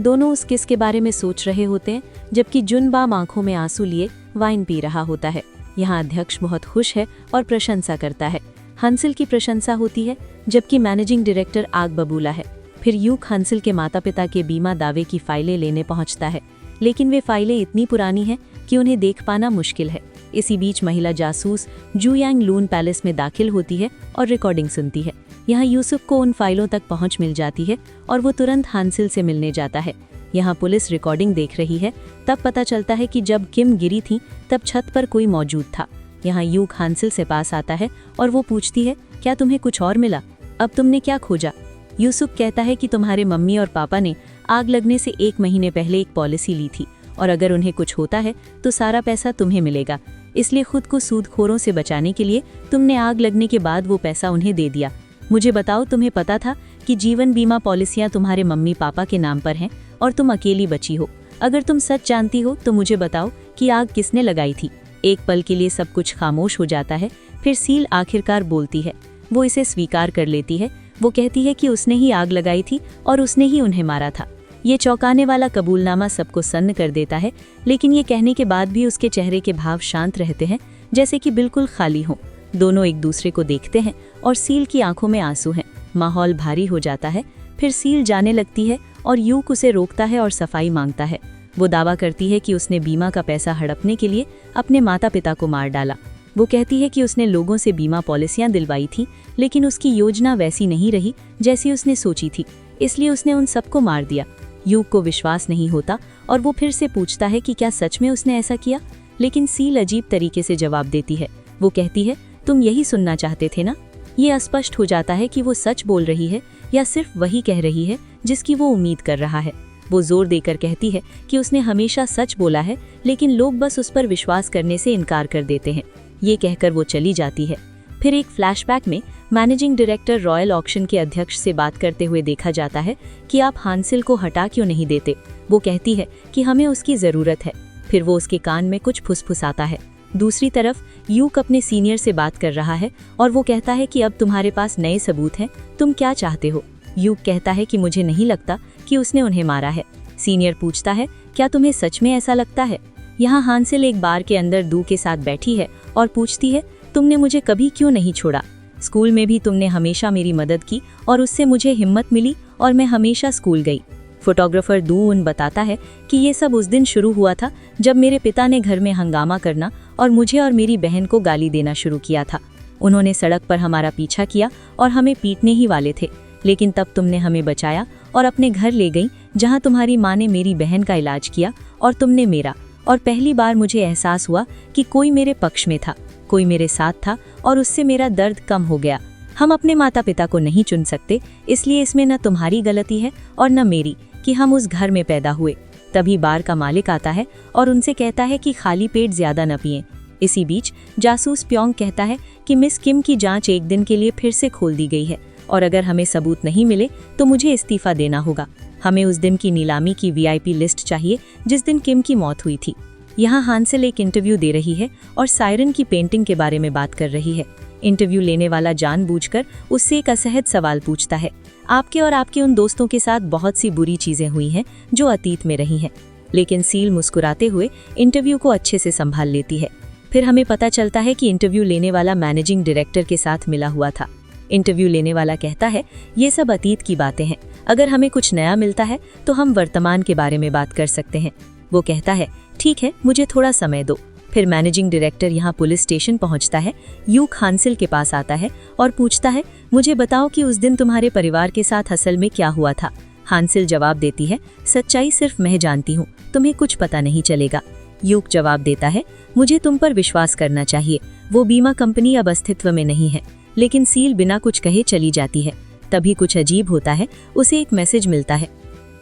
दोनों उस किस के बारे में सोच रहे होते हैं, जबकि जुनबाम आंखों में आंसू लिए वाइन पी रहा होता है। यहाँ अध्यक्ष बहुत खुश है और प्रशंसा करता है। हंसिल की प्रशंसा होती है, जबकि मैनेजिंग डायरेक्टर आग बबूला है। फिर यूक हंसिल के माता पिता के बीमा दावे की फाइलें लेने पहुंचता है, लेकिन वे फाइलें इतनी पुरानी हैं कि उन्हें देख पाना मुश्किल है। इसी बीच महिला जासूस जुयांग लून पैलेस में दाखिल होती है और रिकॉर्डिंग सुनती है। यहाँ यूसुफ को उन फाइलों तक पहुंच मिल जाती है और वो तुरंत हंसिल से मिलने जाता है। यहाँ पुलिस रिकॉर्डिंग देख रही है। तब पता चलता है कि जब किम गिरी थी तब छत पर कोई मौजूद था। यहाँ यूक हंसिल से पास आता है और वो पूछती है, क्या तुम्हें कुछ और मिला? अब तुमने क्या खोजा? यूसुफ कहता है कि तुम्हारे मम्मी और पापा ने आग लगने से 1 महीने पहले एक पॉलिसी ली थी और अगर उन्हें कुछ होता है तो सारा पैसा तुम्हें मिलेगा। इसलिए खुद को सूदखोरों से बचाने के लिए तुमने आग लगने के बाद वो पैसा उन्हें दे दिया। मुझे बताओ, तुम्हें पता था कि जीवन बीमा पॉलिसियां तुम्हारे मम्मी पापा के नाम पर हैं और तुम अकेली बची हो? अगर तुम सच जानती हो तो मुझे बताओ कि आग किसने लगाई थी? एक पल के लिए सब कुछ खामोश हो जाता है। फिर सील आखिरकार बोलती है। वो इसे स्वीकार कर लेती है। वो कहती है कि उसने ही आग लगाई थी और उसने ही उन्हें मारा था। ये चौंकाने वाला कबूलनामा सबको सन्न कर देता है, लेकिन ये कहने के बाद भी उसके चेहरे के भाव शांत रहते हैं, जैसे कि बिल्कुल खाली हों। दोनों एक दूसरे को देखते हैं और सील की आंखों में आंसू हैं। माहौल भारी हो जाता है। फिर सील जाने लगती है और यूक उसे रोकता है और सफाई मांगता है। वो दावा करती है कि उसने बीमा का पैसा हड़पने के लिए अपने माता पिता को मार डाला। वो कहती है कि उसने लोगों से बीमा पॉलिसियां दिलवाई थी, लेकिन उसकी योजना वैसी नहीं रही जैसी उसने सोची थी, इसलिए उसने उन सबको मार दिया। यूक को विश्वास नहीं होता और वो फिर से पूछता है कि क्या सच में उसने ऐसा किया, लेकिन सील अजीब तरीके से जवाब देती है। वो कहती है, तुम यही सुनना चाहते थे ना? ये अस्पष्ट हो जाता है कि वो सच बोल रही है या सिर्फ वही कह रही है जिसकी वो उम्मीद कर रहा है। वो जोर देकर कहती है कि उसने हमेशा सच बोला है, लेकिन लोग बस उस पर विश्वास करने से इनकार कर देते हैं। ये कहकर वो चली जाती है। फिर एक फ्लैशबैक में मैनेजिंग डायरेक्टर रॉयल ऑक्शन के अध्यक्ष से बात करते हुए देखा जाता है कि आप हंसिल को हटा क्यों नहीं देते? वो कहती है कि हमें उसकी ज़रूरत है। फिर वो उसके कान में कुछ फुसफुसाता है। दूसरी तरफ यूक अपने सीनियर से बात कर रहा है और वो कहता है कि अब तुम्हारे पास नए सबूत हैं, तुम क्या चाहते हो? यूक कहता है कि मुझे नहीं लगता कि उसने उन्हें मारा है। सीनियर पूछता है, क्या तुम्हें सच में ऐसा लगता है? यहाँ हंसिल एक बार के अंदर दू के साथ बैठी है और पूछती है, तुमने मुझे कभी क्यों नहीं छोड़ा? स्कूल में भी तुमने हमेशा मेरी मदद की और उससे मुझे हिम्मत मिली और मैं हमेशा स्कूल गई। फोटोग्राफर दून बताता है कि ये सब उस दिन शुरू हुआ था जब मेरे पिता ने घर में हंगामा करना और मुझे और मेरी बहन को गाली देना शुरू किया था। उन्होंने सड़क पर हमारा पीछा किया और हमें पीटने ही वाले थे, लेकिन तब तुमने हमें बचाया और अपने घर ले गई, जहां तुम्हारी माँ ने मेरी बहन का इलाज किया और तुमने मेरा। और पहली बार मुझे एहसास हुआ कि कोई मेरे पक्ष में था, कोई मेरे साथ था और उससे मेरा दर्द कम हो गया। हम अपने माता पिता को नहीं चुन सकते, इसलिए इसमें न तुम्हारी गलती है और न मेरी कि हम उस घर में पैदा हुए। तभी बार का मालिक आता है और उनसे कहता है कि खाली पेट ज्यादा न पिएं। इसी बीच जासूस प्योंग कहता है कि मिस किम की जांच 1 दिन के लिए फिर से खोल दी गई है और अगर हमें सबूत नहीं मिले तो मुझे इस्तीफा देना होगा। हमें उस दिन की नीलामी की VIP लिस्ट चाहिए जिस दिन किम की मौत हुई थी। यहाँ हंसिल एक इंटरव्यू दे रही है और सायरन की पेंटिंग के बारे में बात कर रही है। इंटरव्यू लेने वाला जानबूझकर उससे एक असहज सवाल पूछता है, आपके और आपके उन दोस्तों के साथ बहुत सी बुरी चीजें हुई हैं जो अतीत में रही हैं। लेकिन सील मुस्कुराते हुए इंटरव्यू को अच्छे से संभाल लेती है। फिर हमें पता चलता है कि इंटरव्यू लेने वाला मैनेजिंग डायरेक्टर के साथ मिला हुआ था। इंटरव्यू लेने वाला कहता है, ये सब अतीत की बातें हैं, अगर हमें कुछ नया मिलता है तो हम वर्तमान के बारे में बात कर सकते हैं। वो कहता है, ठीक है, मुझे थोड़ा समय दो। फिर मैनेजिंग डायरेक्टर यहाँ पुलिस स्टेशन पहुँचता है। यूक हंसिल के पास आता है और पूछता है, मुझे बताओ कि उस दिन तुम्हारे परिवार के साथ असल में क्या हुआ था? हंसिल जवाब देती है, सच्चाई सिर्फ मैं जानती हूँ, तुम्हें कुछ पता नहीं चलेगा। यूक जवाब देता है, मुझे तुम पर विश्वास करना चाहिए, वो बीमा कंपनी अब अस्तित्व में नहीं है। लेकिन सील बिना कुछ कहे चली जाती है। तभी कुछ अजीब होता है, उसे एक मैसेज मिलता है।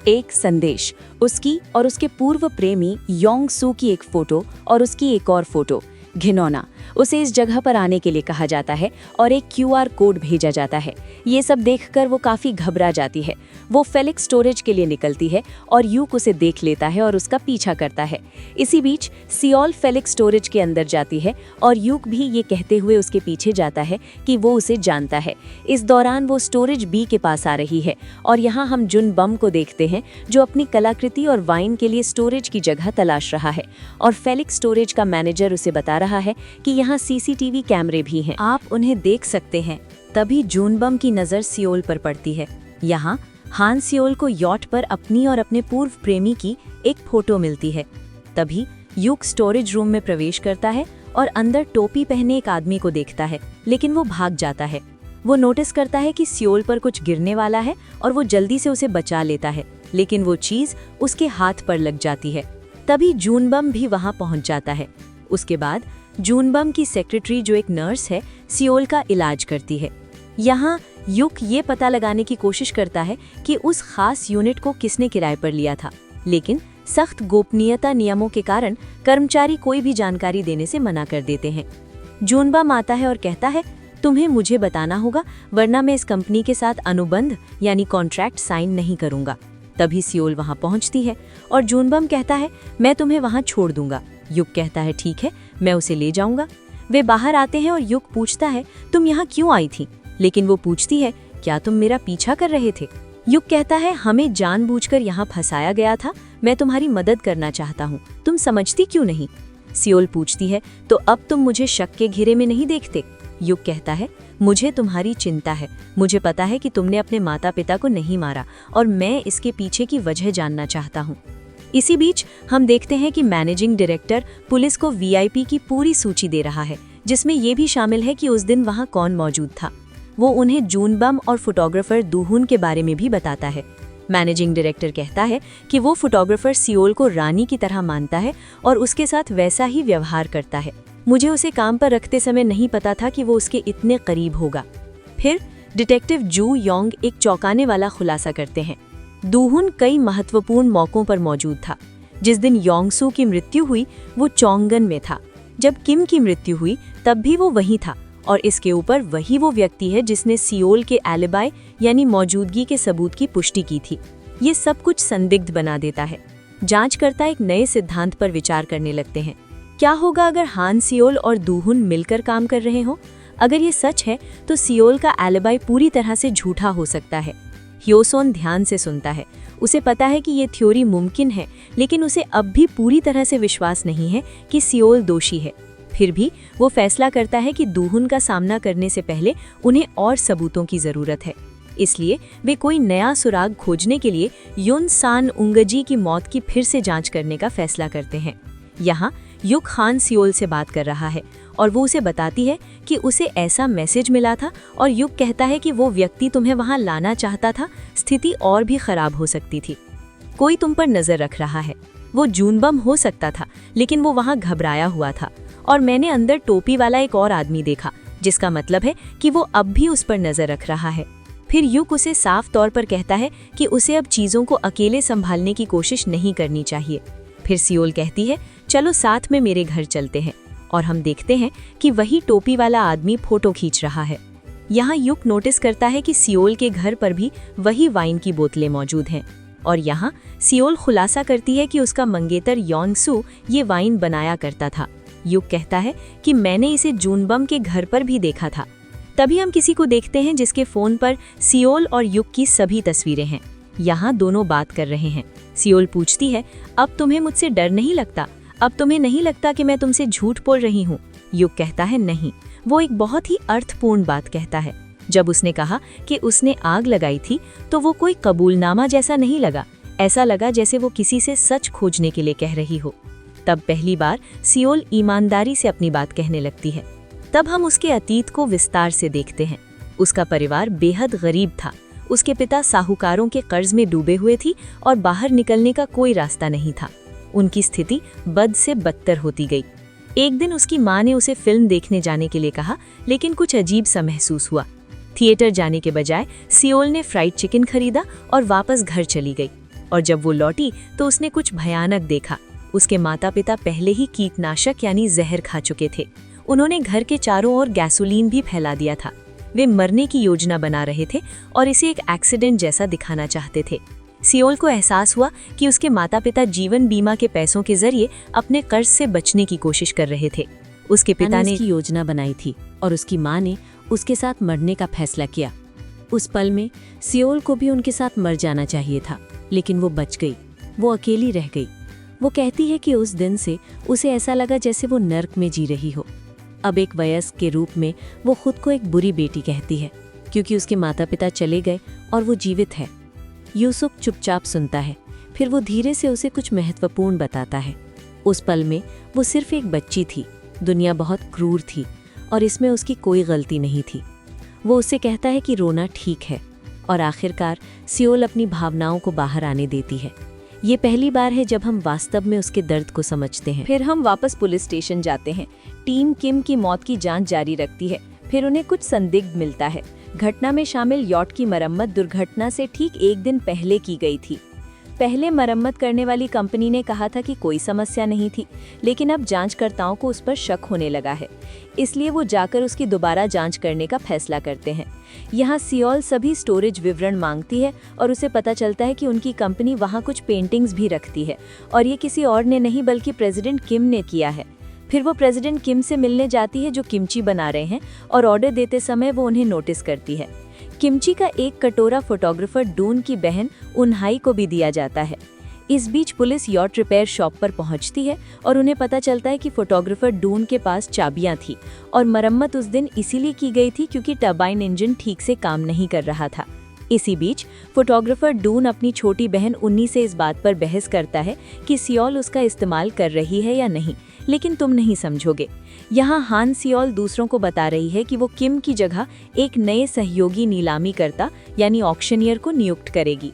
एक संदेश, उसकी और उसके पूर्व प्रेमी योंग सू की एक फोटो और उसकी एक और फोटो। घिनौना, उसे इस जगह पर आने के लिए कहा जाता है और एक QR कोड भेजा जाता है। ये सब देखकर वो काफ़ी घबरा जाती है। वो फेलिक्स स्टोरेज के लिए निकलती है और यूक उसे देख लेता है और उसका पीछा करता है। इसी बीच सियोल फेलिक्स स्टोरेज के अंदर जाती है और यूक भी ये कहते हुए उसके पीछे जाता है कि वो उसे जानता है। इस दौरान वो स्टोरेज बी के पास आ रही है और यहाँ हम जुन बम को देखते हैं जो अपनी कलाकृति और वाइन के लिए स्टोरेज की जगह तलाश रहा है और फेलिक्स स्टोरेज का मैनेजर उसे बता रहा है कि यहाँ CCTV कैमरे भी हैं, आप उन्हें देख सकते हैं। तभी जून बम की नज़र सियोल पर पड़ती है। यहाँ हान सियोल को यॉट पर अपनी और अपने पूर्व प्रेमी की एक फोटो मिलती है। तभी यूक स्टोरेज रूम में प्रवेश करता है और अंदर टोपी पहने एक आदमी को देखता है, लेकिन वो भाग जाता है। वो नोटिस करता है कि सियोल पर कुछ गिरने वाला है और वो जल्दी से उसे बचा लेता है, लेकिन वो चीज़ उसके हाथ पर लग जाती है। तभी जून बम भी वहाँ पहुँच जाता है। उसके बाद जून बम की सेक्रेटरी जो एक नर्स है सियोल का इलाज करती है। यहाँ युक ये पता लगाने की कोशिश करता है कि उस खास यूनिट को किसने किराए पर लिया था, लेकिन सख्त गोपनीयता नियमों के कारण कर्मचारी कोई भी जानकारी देने से मना कर देते हैं। जून बम आता है और कहता है, तुम्हें मुझे बताना होगा वरना मैं इस कंपनी के साथ अनुबंध यानी कॉन्ट्रैक्ट साइन नहीं करूंगा। तभी सियोल वहां पहुंचती है और जून बम कहता है, मैं तुम्हें वहां छोड़ दूंगा। युक कहता है, ठीक है, मैं उसे ले जाऊंगा। वे बाहर आते हैं और युक पूछता है, तुम यहाँ क्यों आई थी? लेकिन वो पूछती है, क्या तुम मेरा पीछा कर रहे थे? युक कहता है, हमें जानबूझकर यहाँ फंसाया गया था, मैं तुम्हारी मदद करना चाहता हूँ, तुम समझती क्यों नहीं? सियोल पूछती है, तो अब तुम मुझे शक के घेरे में नहीं देखते? युक कहता है, मुझे तुम्हारी चिंता है, मुझे पता है कि तुमने अपने माता पिता को नहीं मारा और मैं इसके पीछे की वजह जानना चाहता हूँ। इसी बीच हम देखते हैं कि मैनेजिंग डायरेक्टर पुलिस को VIP की पूरी सूची दे रहा है, जिसमें ये भी शामिल है कि उस दिन वहाँ कौन मौजूद था। वो उन्हें जून बम और फोटोग्राफर दूहुन के बारे में भी बताता है। मैनेजिंग डायरेक्टर कहता है कि वो फोटोग्राफर सियोल को रानी की तरह मानता है और उसके साथ वैसा ही व्यवहार करता है। मुझे उसे काम पर रखते समय नहीं पता था कि वो उसके इतने करीब होगा। फिर डिटेक्टिव जू योंग एक चौंकाने वाला खुलासा करते हैं। दूहुन कई महत्वपूर्ण मौकों पर मौजूद था। जिस दिन योंगसू की मृत्यु हुई वो चोंगन में था। जब किम की मृत्यु हुई तब भी वो वहीं था और इसके ऊपर वही वो व्यक्ति है जिसने सियोल के एलिबाई यानी मौजूदगी के सबूत की पुष्टि की थी। ये सब कुछ संदिग्ध बना देता है। जांचकर्ता एक नए सिद्धांत पर विचार करने लगते हैं। क्या होगा अगर हान सियोल और दूहुन मिलकर काम कर रहे हो? अगर ये सच है तो सियोल का एलिबाई पूरी तरह से झूठा हो सकता है। ह्योसोन ध्यान से सुनता है। उसे पता है कि ये थ्योरी मुमकिन है, लेकिन उसे अब भी पूरी तरह से विश्वास नहीं है कि सियोल दोषी है। फिर भी वो फैसला करता है कि दूहुन का सामना करने से पहले उन्हें और सबूतों की जरूरत है। इसलिए वे कोई नया सुराग खोजने के लिए युन सान उंगजी की मौत की फिर से जांच करने का फैसला करते हैं। यहाँ युक हान सियोल से बात कर रहा है और वो उसे बताती है कि उसे ऐसा मैसेज मिला था और युक कहता है कि वो व्यक्ति तुम्हें वहां लाना चाहता था, स्थिति और भी खराब हो सकती थी। कोई तुम पर नजर रख रहा है। वो जून बम हो सकता था, लेकिन वो वहां घबराया हुआ था और मैंने अंदर टोपी वाला एक और आदमी देखा, जिसका मतलब है कि वो अब भी उस पर नजर रख रहा है। फिर युक उसे साफ तौर पर कहता है कि उसे अब चीजों को अकेले संभालने की कोशिश नहीं करनी चाहिए। फिर सियोल कहती है, चलो साथ में मेरे घर चलते हैं, और हम देखते हैं कि वही टोपी वाला आदमी फोटो खींच रहा है। यहाँ युक नोटिस करता है कि सियोल के घर पर भी वही वाइन की बोतलें मौजूद हैं और यहाँ सियोल खुलासा करती है कि उसका मंगेतर योंगसू ये वाइन बनाया करता था। युक कहता है कि मैंने इसे जून बम के घर पर भी देखा था। तभी हम किसी को देखते हैं जिसके फोन पर सियोल और युक की सभी तस्वीरें हैं। यहाँ दोनों बात कर रहे हैं। सियोल पूछती है, अब तुम्हें मुझसे डर नहीं लगता? अब तुम्हें नहीं लगता कि मैं तुमसे झूठ बोल रही हूँ? युक कहता है, नहीं। वो एक बहुत ही अर्थपूर्ण बात कहता है। जब उसने कहा कि उसने आग लगाई थी तो वो कोई कबूलनामा जैसा नहीं लगा, ऐसा लगा जैसे वो किसी से सच खोजने के लिए कह रही हो। तब पहली बार सियोल ईमानदारी से अपनी बात कहने लगती है। तब हम उसके अतीत को विस्तार से देखते हैं। उसका परिवार बेहद गरीब था। उसके पिता साहूकारों के कर्ज में डूबे हुए थी और बाहर निकलने का कोई रास्ता नहीं था। उनकी स्थिति बद से बदतर होती गई। एक दिन उसकी माँ ने उसे फिल्म देखने जाने के लिए कहा, लेकिन कुछ अजीब सा महसूस हुआ। थिएटर जाने के बजाय सियोल ने फ्राइड चिकन खरीदा और वापस घर चली गई। और जब वो लौटी तो उसने कुछ भयानक देखा। उसके माता पिता पहले ही कीटनाशक यानी जहर खा चुके थे। उन्होंने घर के चारों ओर गैसोलीन भी फैला दिया था। वे मरने की योजना बना रहे थे और इसे एक एक्सीडेंट जैसा दिखाना चाहते थे। सियोल को एहसास हुआ कि उसके माता पिता जीवन बीमा के पैसों के जरिए अपने कर्ज से बचने की कोशिश कर रहे थे। उसके पिता ने उसकी योजना बनाई थी और उसकी माँ ने उसके साथ मरने का फैसला किया। उस पल में सियोल को भी उनके साथ मर जाना चाहिए था, लेकिन वो बच गई। वो अकेली रह गई। वो कहती है कि उस दिन से उसे ऐसा लगा जैसे वो नर्क में जी रही हो। अब एक वयस्क के रूप में वो खुद को एक बुरी बेटी कहती है, क्योंकि उसके माता पिता चले गए और वो जीवित है। यूसुफ चुपचाप सुनता है, फिर वो धीरे से उसे कुछ महत्वपूर्ण बताता है। उस पल में वो सिर्फ एक बच्ची थी, दुनिया बहुत क्रूर थी और इसमें उसकी कोई गलती नहीं थी। वो उससे कहता है कि रोना ठीक है और आखिरकार सियोल अपनी भावनाओं को बाहर आने देती है। ये पहली बार है जब हम वास्तव में उसके दर्द को समझते हैं। फिर हम वापस पुलिस स्टेशन जाते हैं। टीम किम की मौत की जांच जारी रखती है। फिर उन्हें कुछ संदिग्ध मिलता है। घटना में शामिल यॉट की मरम्मत दुर्घटना से ठीक एक दिन पहले की गई थी। पहले मरम्मत करने वाली कंपनी ने कहा था कि कोई समस्या नहीं थी, लेकिन अब जांचकर्ताओं को उस पर शक होने लगा है, इसलिए वो जाकर उसकी दोबारा जांच करने का फैसला करते हैं। यहाँ सियोल सभी स्टोरेज विवरण मांगती है और उसे पता चलता है कि उनकी कंपनी वहाँ कुछ पेंटिंग्स भी रखती है और ये किसी और ने नहीं बल्कि प्रेसिडेंट किम ने किया है। फिर वो प्रेसिडेंट किम से मिलने जाती है जो किमची बना रहे हैं और ऑर्डर देते समय वो उन्हें नोटिस करती है। किमची का एक कटोरा फोटोग्राफर डून की बहन उन्हाई को भी दिया जाता है। इस बीच पुलिस यॉट रिपेयर शॉप पर पहुंचती है और उन्हें पता चलता है कि फोटोग्राफर डून के पास चाबियां थी और मरम्मत उस दिन इसीलिए की गई थी क्योंकि टर्बाइन इंजन ठीक से काम नहीं कर रहा था। इसी बीच फोटोग्राफर डून अपनी छोटी बहन उन्नी से इस बात पर बहस करता है कि सियोल उसका इस्तेमाल कर रही है या नहीं, लेकिन तुम नहीं समझोगे। यहाँ हान सियोल दूसरों को बता रही है कि वो किम की जगह एक नए सहयोगी नीलामी करता यानी ऑक्शनियर को नियुक्त करेगी।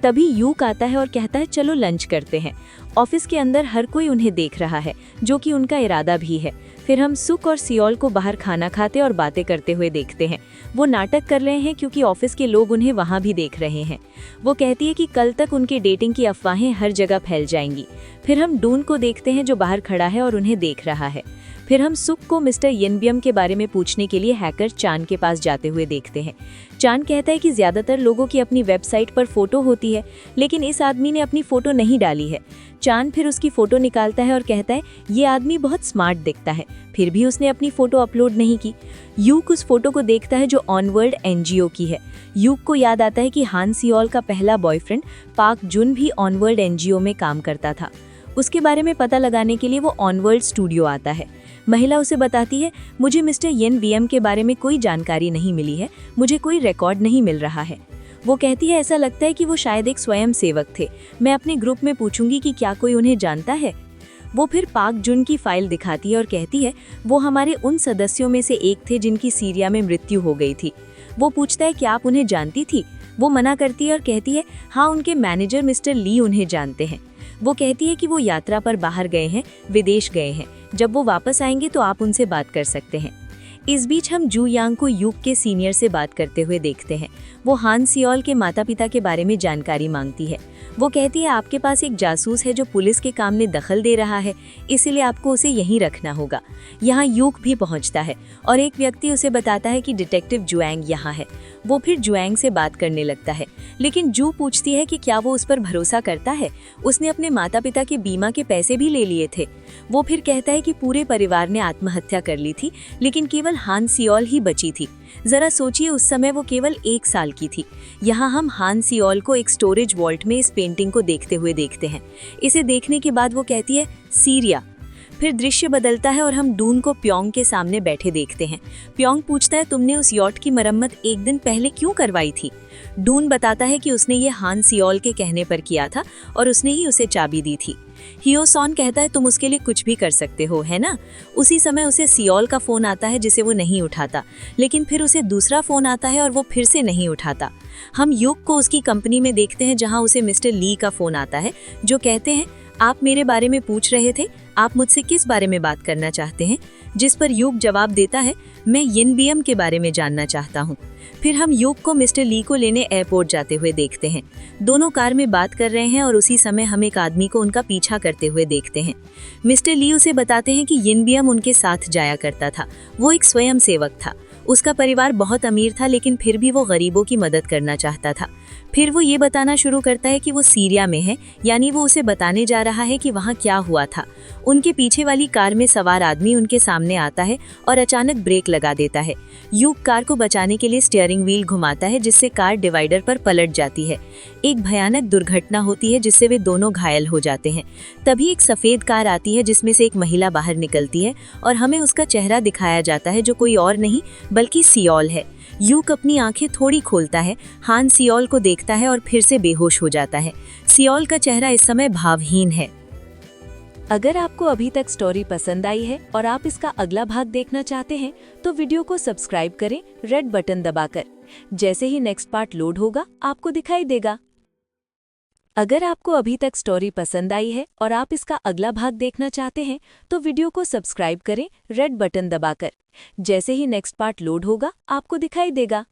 तभी यूक आता है और कहता है चलो लंच करते हैं। ऑफिस के अंदर हर कोई उन्हें देख रहा है, जो कि उनका इरादा भी है। फिर हम सुक और सियोल को बाहर खाना खाते और बातें करते हुए देखते हैं। वो नाटक कर रहे हैं क्योंकि ऑफिस के लोग उन्हें वहाँ भी देख रहे हैं। वो कहती है कि कल तक उनके डेटिंग की अफवाहें हर जगह फैल जाएंगी। फिर हम डून को देखते हैं जो बाहर खड़ा है और उन्हें देख रहा है। फिर हम सुक को मिस्टर येनबियम के बारे में पूछने के लिए हैकर चान के पास जाते हुए देखते हैं। चान कहता है कि ज्यादातर लोगों की अपनी वेबसाइट पर फोटो होती है, लेकिन इस आदमी ने अपनी फोटो नहीं डाली है। चान फिर उसकी फोटो निकालता है और कहता है ये आदमी बहुत स्मार्ट दिखता है, फिर भी उसने अपनी फोटो अपलोड नहीं की। यूक उस फोटो को देखता है जो ऑनवर्ल्ड एनजीओ की है। यूक को याद आता है कि हान सियोल का पहला बॉयफ्रेंड पाक जुन भी ऑनवर्ल्ड एनजीओ में काम करता था। उसके बारे में पता लगाने के लिए वो ऑनवर्ल्ड स्टूडियो आता है। महिला उसे बताती है मुझे मिस्टर येन वीएम के बारे में कोई जानकारी नहीं मिली है, मुझे कोई रिकॉर्ड नहीं मिल रहा है। वो कहती है ऐसा लगता है कि वो शायद एक स्वयं सेवक थे, मैं अपने ग्रुप में पूछूंगी कि क्या कोई उन्हें जानता है। वो फिर पाक जुन की फाइल दिखाती है और कहती है वो हमारे उन सदस्यों में से एक थे जिनकी सीरिया में मृत्यु हो गई थी। वो पूछता है क्या आप उन्हें जानती थी? वो मना करती है और कहती है हाँ, उनके मैनेजर मिस्टर ली उन्हें जानते हैं। वो कहती है कि वो यात्रा पर बाहर गए हैं, विदेश गए हैं, जब वो वापस आएंगे तो आप उनसे बात कर सकते हैं। इस बीच हम जू यांग को यूक के सीनियर से बात करते हुए देखते हैं। वो हान सियोल के माता पिता के बारे में जानकारी मांगती है। वो कहती है आपके पास एक जासूस है जो पुलिस के काम में दखल दे रहा है, इसीलिए आपको उसे यहीं रखना होगा। यहाँ यूक भी पहुँचता है और एक व्यक्ति उसे बताता है कि डिटेक्टिव जुएंग यहाँ है। वो फिर जुएंग से बात करने लगता है, लेकिन जू पूछती है कि क्या वो उस पर भरोसा करता है। उसने अपने माता पिता के बीमा के पैसे भी ले लिए थे। वो फिर कहता है कि पूरे परिवार ने आत्महत्या कर ली थी, लेकिन केवल हान सियोल ही बची थी। जरा सोचिए, उस समय वो केवल 1 साल की थी। यहाँ हम हान सियोल को एक स्टोरेज वॉल्ट में इस पेंटिंग को देखते हुए देखते हैं। इसे देखने के बाद वो कहती है सीरिया। फिर दृश्य बदलता है और हम डून को प्योंग के सामने बैठे देखते हैं। प्योंग पूछता है तुमने उस यॉट की मरम्मत 1 दिन पहले क्यों करवाई थी? डून बताता है कि उसने ये हान सियोल के कहने पर किया था और उसने ही उसे चाबी दी थी। हियो सॉन कहता है तुम उसके लिए कुछ भी कर सकते हो, है ना? उसी समय उसे सियोल का फोन आता है जिसे वो नहीं उठाता, लेकिन फिर उसे दूसरा फोन आता है और वो फिर से नहीं उठाता। हम यूक को उसकी कंपनी में देखते हैं जहां उसे मिस्टर ली का फोन आता है जो कहते हैं आप मेरे बारे में पूछ रहे थे, आप मुझसे किस बारे में बात करना चाहते हैं? जिस पर यूक जवाब देता है, मैं यिनबियम के बारे में जानना चाहता हूँ। फिर हम यूक को मिस्टर ली को लेने एयरपोर्ट जाते हुए देखते हैं। दोनों कार में बात कर रहे हैं और उसी समय हम एक आदमी को उनका पीछा करते हुए देखते हैं। मिस्टर ली उसे बताते हैं कि यिनबियम उनके साथ जाया करता था। वो एक स्वयं सेवक था। उसका परिवार बहुत अमीर था, लेकिन फिर भी वो गरीबों की मदद करना चाहता था। फिर वो ये बताना शुरू करता है कि वो सीरिया में है, यानी वो उसे बताने जा रहा है कि वहाँ क्या हुआ था। उनके पीछे वाली कार में सवार आदमी उनके सामने आता है और अचानक ब्रेक लगा देता है। यूक कार को बचाने के लिए स्टीयरिंग व्हील घुमाता है, जिससे कार डिवाइडर पर पलट जाती है। एक भयानक दुर्घटना होती है जिससे वे दोनों घायल हो जाते हैं। तभी एक सफ़ेद कार आती है जिसमें से एक महिला बाहर निकलती है और हमें उसका चेहरा दिखाया जाता है, जो कोई और नहीं बल्कि सियोल है। यूक अपनी आंखें थोड़ी खोलता है, हान सियोल को देखता है और फिर से बेहोश हो जाता है। सियोल का चेहरा इस समय भावहीन है। अगर आपको अभी तक स्टोरी पसंद आई है और आप इसका अगला भाग देखना चाहते हैं तो वीडियो को सब्सक्राइब करें रेड बटन दबाकर। जैसे ही नेक्स्ट पार्ट लोड होगा आपको दिखाई देगा। अगर आपको अभी तक स्टोरी पसंद आई है और आप इसका अगला भाग देखना चाहते हैं तो वीडियो को सब्सक्राइब करें रेड बटन दबाकर। जैसे ही नेक्स्ट पार्ट लोड होगा आपको दिखाई देगा।